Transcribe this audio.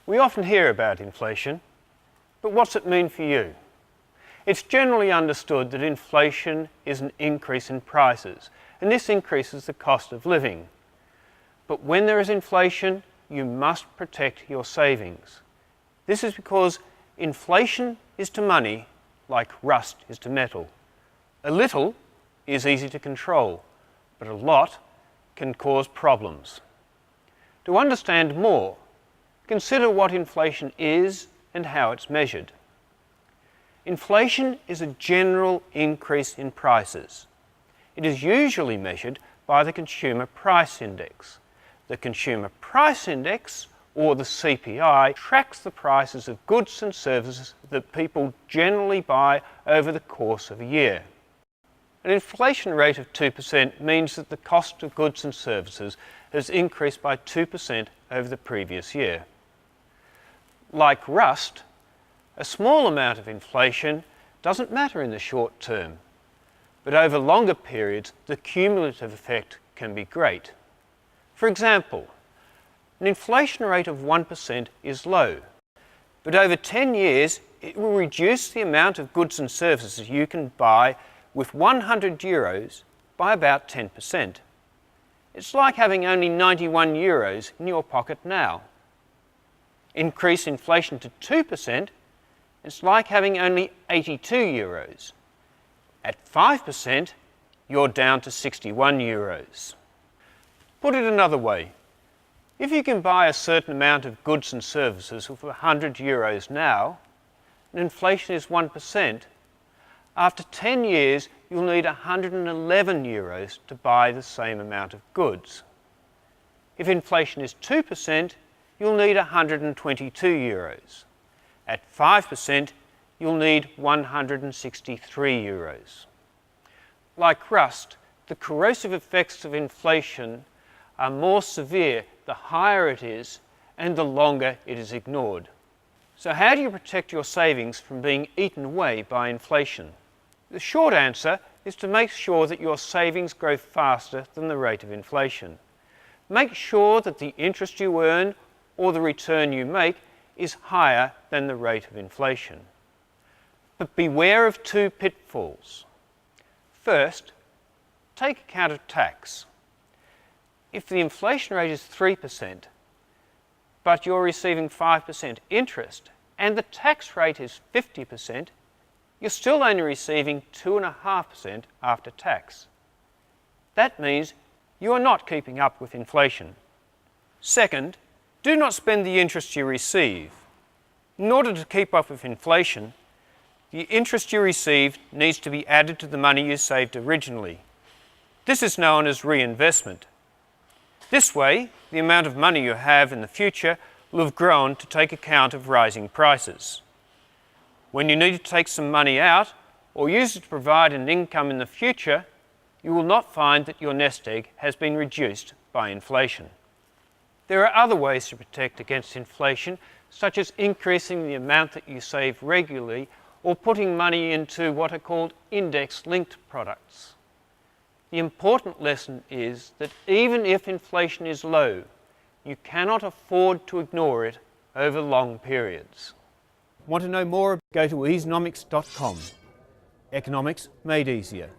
We often hear about inflation, but what's it mean for you? It's generally understood that inflation is an increase in prices, and this increases the cost of living. But when there is inflation, you must protect your savings. This is because inflation is to money like rust is to metal. A little is easy to control, but a lot can cause problems. To understand more, consider what inflation is and how it's measured. Inflation is a general increase in prices. It is usually measured by the Consumer Price Index. The Consumer Price Index, or the CPI, tracks the prices of goods and services that people generally buy over the course of a year. An inflation rate of 2% means that the cost of goods and services has increased by 2% over the previous year. Like rust, a small amount of inflation doesn't matter in the short term, but over longer periods the cumulative effect can be great. For example, an inflation rate of 1% is low, but over 10 years it will reduce the amount of goods and services you can buy with 100 euros by about 10%. It's like having only 91 euros in your pocket now. Increase inflation to 2%, it's like having only 82 euros. At 5%, you're down to 61 euros. Put it another way, if you can buy a certain amount of goods and services with 100 euros now, and inflation is 1%, after 10 years you'll need 111 euros to buy the same amount of goods. If inflation is 2%, you'll need 122 euros. At 5%, you'll need 163 euros. Like rust, the corrosive effects of inflation are more severe the higher it is and the longer it is ignored. So how do you protect your savings from being eaten away by inflation? The short answer is to make sure that your savings grow faster than the rate of inflation. Make sure that the interest you earn or the return you make is higher than the rate of inflation. But beware of two pitfalls. First, take account of tax. If the inflation rate is 3%, but you're receiving 5% interest and the tax rate is 50%, you're still only receiving 2.5% after tax. That means you are not keeping up with inflation. Second, do not spend the interest you receive. In order to keep up with inflation, the interest you receive needs to be added to the money you saved originally. This is known as reinvestment. This way, the amount of money you have in the future will have grown to take account of rising prices. When you need to take some money out or use it to provide an income in the future, you will not find that your nest egg has been reduced by inflation. There are other ways to protect against inflation, such as increasing the amount that you save regularly or putting money into what are called index-linked products. The important lesson is that even if inflation is low, you cannot afford to ignore it over long periods. Want to know more? Go to easenomics.com. Economics made easier.